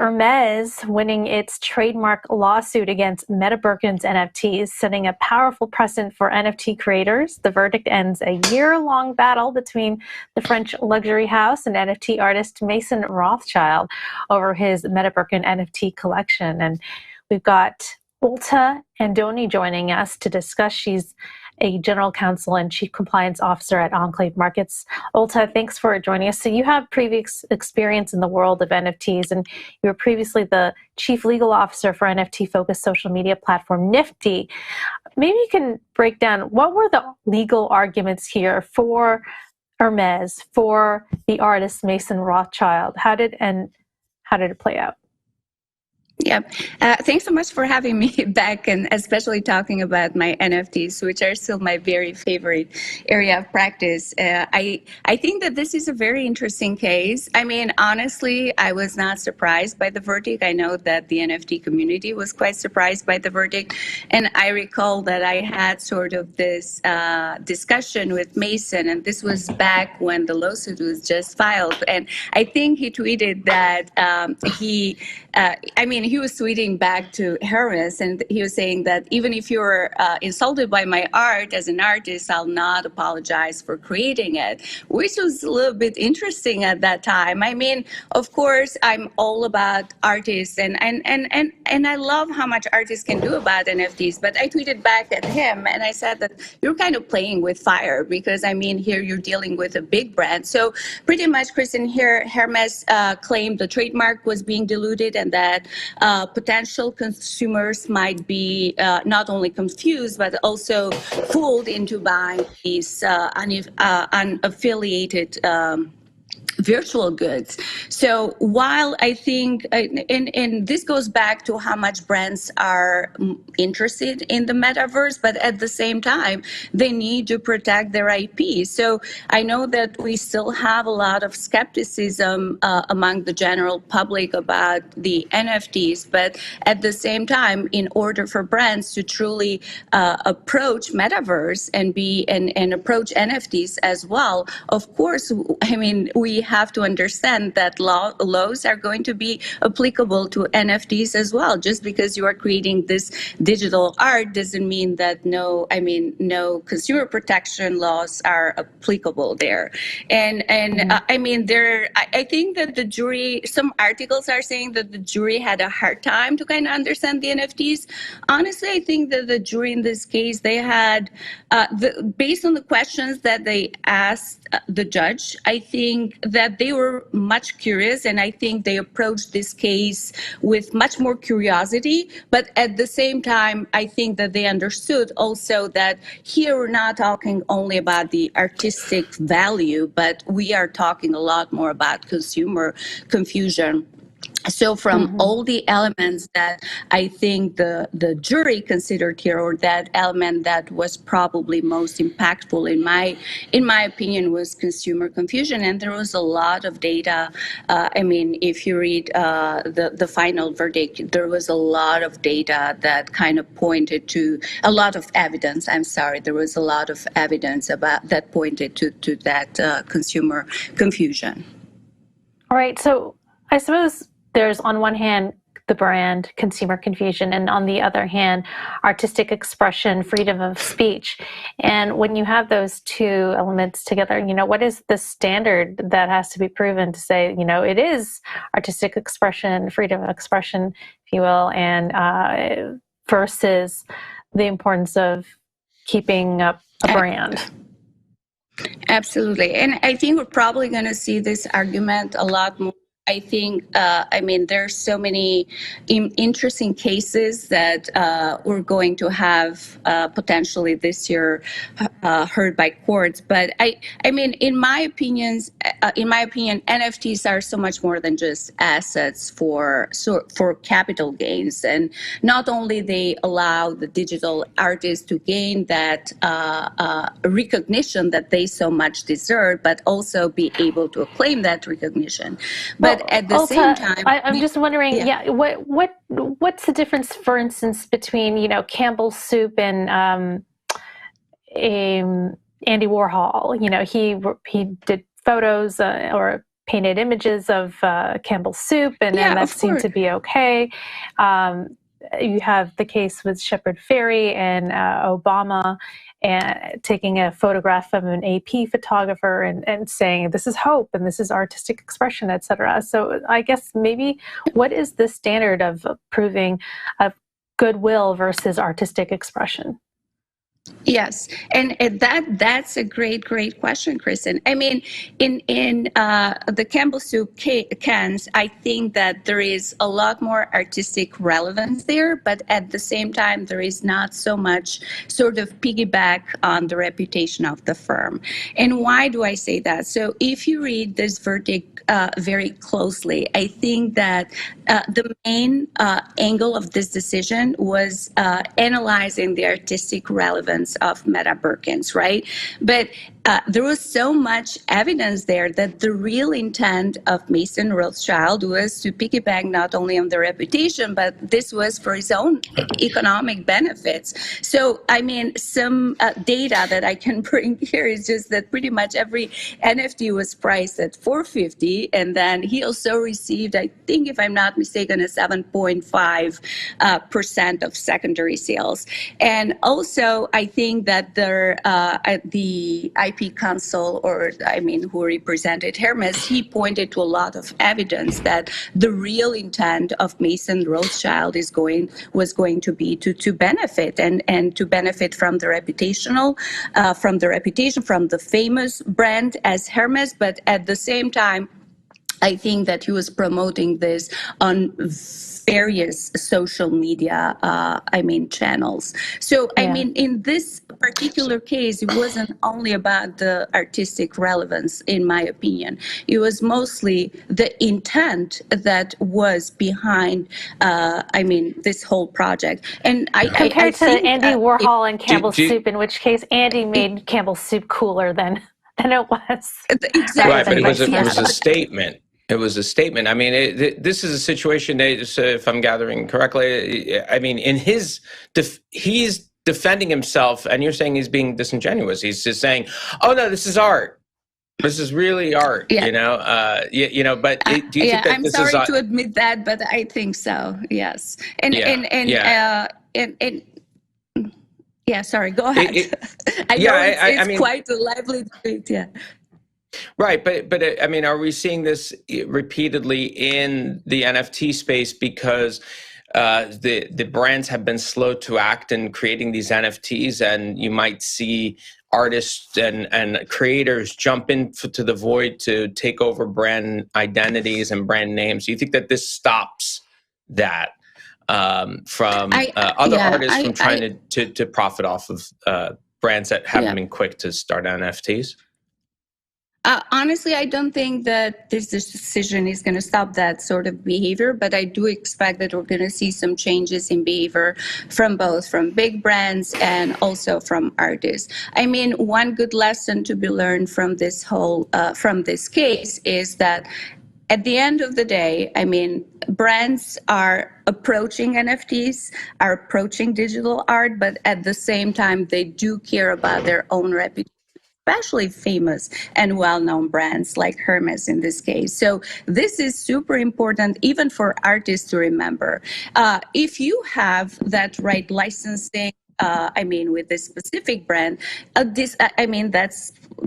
Hermès winning its trademark lawsuit against Metabirkin's NFTs, setting a powerful precedent for NFT creators. The verdict ends a year-long battle between the French luxury house and NFT artist Mason Rothschild over his Metabirkin NFT collection. And we've got Olta Andoni joining us to discuss. She's a general counsel and chief compliance officer at Enclave Markets. Olta, thanks for joining us. So you have previous experience in the world of NFTs, and you were previously the chief legal officer for NFT-focused social media platform Nifty. Maybe you can break down what were the legal arguments here for Hermès, for the artist Mason Rothschild. How did it play out? Yeah, thanks so much for having me back, and especially talking about my NFTs, which are still my very favorite area of practice. I think that this is a very interesting case. I mean, honestly, I was not surprised by the verdict. I know that the NFT community was quite surprised by the verdict, and I recall that I had sort of this discussion with Mason, and this was back when the lawsuit was just filed, and I think he tweeted that he was tweeting back to Hermès, and he was saying that even if you're insulted by my art as an artist, I'll not apologize for creating it, which was a little bit interesting at that time. I mean, of course, I'm all about artists, and I love how much artists can do about NFTs, but I tweeted back at him, and I said that you're kind of playing with fire, because, I mean, here you're dealing with a big brand. So pretty much, Kristen, here, Hermès claimed the trademark was being diluted, and that potential consumers might be not only confused, but also fooled into buying these unaffiliated virtual goods. So while I think, and this goes back to how much brands are interested in the metaverse, but at the same time, they need to protect their IP. So I know that we still have a lot of skepticism among the general public about the NFTs, but at the same time, in order for brands to truly approach metaverse and approach NFTs as well, of course, I mean, we have to understand that laws are going to be applicable to NFTs as well. Just because you are creating this digital art doesn't mean that no consumer protection laws are applicable there. And I mean, I think that the jury, some articles are saying that the jury had a hard time to kind of understand the NFTs. Honestly, I think that the jury in this case, they had, based on the questions that they asked the judge, I think that they were much curious, and I think they approached this case with much more curiosity. But at the same time, I think that they understood also that here we're not talking only about the artistic value, but we are talking a lot more about consumer confusion. So from all the elements that I think the jury considered here, or that element that was probably most impactful in my opinion, was consumer confusion. And there was a lot of data. I mean, if you read the final verdict, there was a lot of data that kind of pointed to a lot of evidence. I'm sorry, there was a lot of evidence about that pointed to that consumer confusion. All right. So I suppose there's, on one hand, the brand consumer confusion, and on the other hand, artistic expression, freedom of speech. And when you have those two elements together, you know, what is the standard that has to be proven to say, you know, it is artistic expression, freedom of expression, if you will, and versus the importance of keeping up a brand? Absolutely. And I think we're probably going to see this argument a lot more. I think, I mean, there's so many interesting cases that we're going to have potentially this year heard by courts. But I mean, in my opinion, NFTs are so much more than just assets for capital gains. And not only they allow the digital artists to gain that recognition that they so much deserve, but also be able to claim that recognition. But at the same time, I'm just wondering, what's the difference, for instance, between, you know, Campbell's Soup and Andy Warhol? You know, he did photos or painted images of Campbell's soup, and then that seemed to be okay. You have the case with Shepard Fairey and Obama, and taking a photograph of an AP photographer and saying this is hope and this is artistic expression, etc. So I guess maybe what is the standard of proving of goodwill versus artistic expression? Yes, and that's a great question, Kristen. I mean, in the Campbell soup cans, I think that there is a lot more artistic relevance there, but at the same time, there is not so much sort of piggyback on the reputation of the firm. And why do I say that? So if you read this verdict very closely, I think that the main angle of this decision was analyzing the artistic relevance of Metabirkins, right? But there was so much evidence there that the real intent of Mason Rothschild was to piggyback not only on the reputation, but this was for his own economic benefits. So, I mean, some data that I can bring here is just that pretty much every NFT was priced at $450, and then he also received, I think, if I'm not mistaken, a 7.5% of secondary sales. And also, I think that the IP counsel, or I mean, who represented Hermès, he pointed to a lot of evidence that the real intent of Mason Rothschild was going to be to benefit and to benefit from the reputation, from the famous brand as Hermès, but at the same time, I think that he was promoting this on various social media, channels. So, I mean, in this particular case, it wasn't only about the artistic relevance, in my opinion. It was mostly the intent that was behind, this whole project. And compared to Andy Warhol and Campbell's soup, in which case Andy made Campbell's soup cooler than it was. Exactly. Right, but it was a statement. It was a statement. I mean, this is a situation that, if I'm gathering correctly, I mean, he's defending himself, and you're saying he's being disingenuous. He's just saying, "Oh no, this is art. This is really art." Yeah. You know, But do you think that I'm this sorry is to admit that, but I think so. Yes. Sorry. Go ahead. It's quite a lively debate. Yeah. Right, but I mean, are we seeing this repeatedly in the NFT space because the brands have been slow to act in creating these NFTs, and you might see artists and creators jump into the void to take over brand identities and brand names? Do you think that this stops that from other artists from trying to profit off of brands that haven't been quick to start NFTs? Honestly, I don't think that this decision is going to stop that sort of behavior, but I do expect that we're going to see some changes in behavior from big brands and also from artists. I mean, one good lesson to be learned from this case is that at the end of the day, I mean, brands are approaching NFTs, are approaching digital art, but at the same time, they do care about their own reputation, especially famous and well-known brands like Hermès in this case. So this is super important, even for artists to remember. If you have that right licensing, with this specific brand,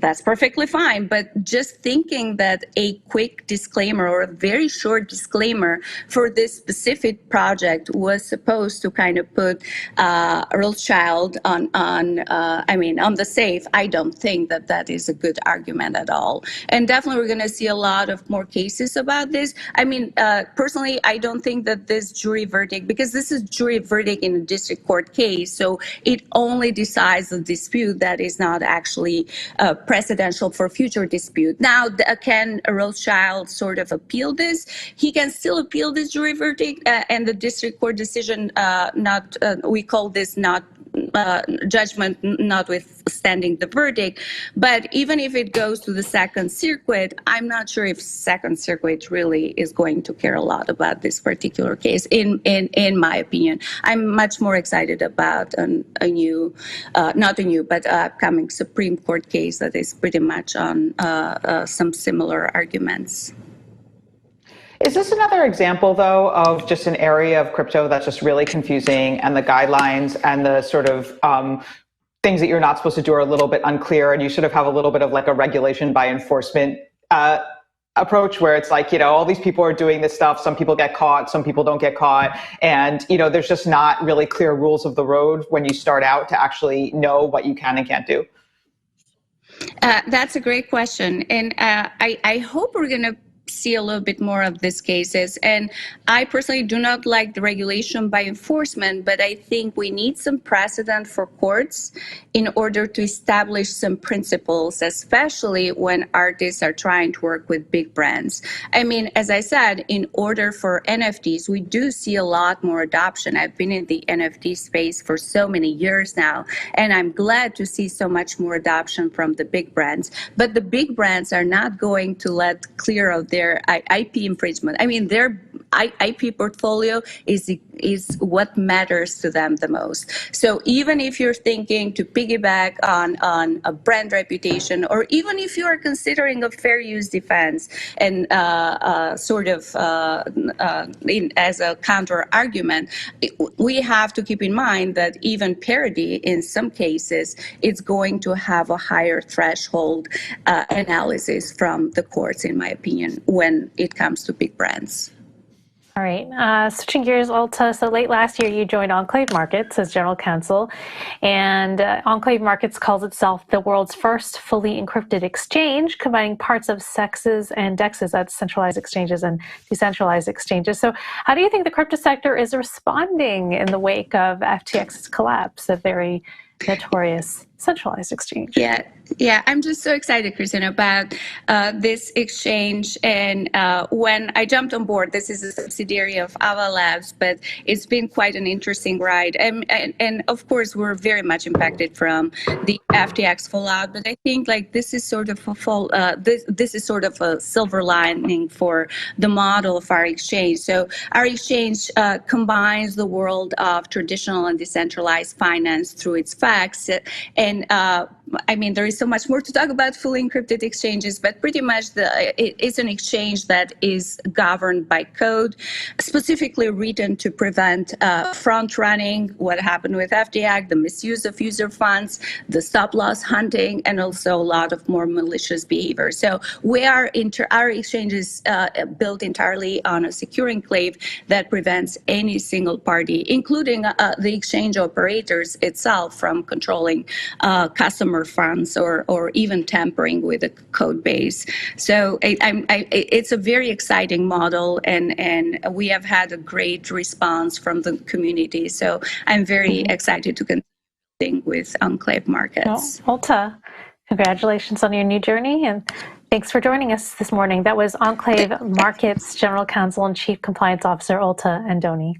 that's perfectly fine. But just thinking that a quick disclaimer or a very short disclaimer for this specific project was supposed to kind of put Rothschild on the safe, I don't think that is a good argument at all. And definitely we're going to see a lot of more cases about this. I mean, personally, I don't think that this jury verdict, because this is jury verdict in a district court case, so it only decides the dispute that is not actually precedential for future dispute. Now, can Rothschild sort of appeal this? He can still appeal this jury verdict and the district court decision. We call this not judgment notwithstanding the verdict. But even if it goes to the Second Circuit, I'm not sure if Second Circuit really is going to care a lot about this particular case. In my opinion, I'm much more excited about not a new, but upcoming Supreme Court case that is pretty much on some similar arguments. Is this another example, though, of just an area of crypto that's just really confusing, and the guidelines and the sort of things that you're not supposed to do are a little bit unclear, and you sort of have a little bit of like a regulation by enforcement approach where it's like, all these people are doing this stuff. Some people get caught, some people don't get caught. And, there's just not really clear rules of the road when you start out to actually know what you can and can't do. That's a great question. And I hope we're going to see a little bit more of these cases. And I personally do not like the regulation by enforcement, but I think we need some precedent for courts in order to establish some principles, especially when artists are trying to work with big brands. I mean, as I said, in order for NFTs, we do see a lot more adoption. I've been in the NFT space for so many years now, and I'm glad to see so much more adoption from the big brands. But the big brands are not going to let clear of their IP infringement. I mean, their IP portfolio is what matters to them the most. So even if you're thinking to piggyback on a brand reputation, or even if you are considering a fair use defense and as a counter argument, we have to keep in mind that even parody, in some cases, it's going to have a higher threshold analysis from the courts, in my opinion, when it comes to big brands. All right. Switching gears, Olta. So late last year, you joined Enclave Markets as general counsel, and Enclave Markets calls itself the world's first fully encrypted exchange, combining parts of CEXs and DEXs, that's centralized exchanges and decentralized exchanges. So how do you think the crypto sector is responding in the wake of FTX's collapse, a very notorious centralized exchange? Yeah, I'm just so excited, Christina, about this exchange. And when I jumped on board, this is a subsidiary of Ava Labs, but it's been quite an interesting ride. And of course, we're very much impacted from the FTX fallout. But I think this is sort of this is sort of a silver lining for the model of our exchange. So our exchange combines the world of traditional and decentralized finance through its facts. And I mean, there is so much more to talk about fully encrypted exchanges, but pretty much it's an exchange that is governed by code, specifically written to prevent front-running, what happened with FTX, the misuse of user funds, the stop-loss hunting, and also a lot of more malicious behavior. So our exchange is built entirely on a secure enclave that prevents any single party, including the exchange operators itself, from controlling customer funds or even tampering with the code base. So it's a very exciting model, and we have had a great response from the community. So I'm very excited to continue with Enclave Markets. Well, Olta, congratulations on your new journey, and thanks for joining us this morning. That was Enclave Markets General Counsel and Chief Compliance Officer Olta Andoni.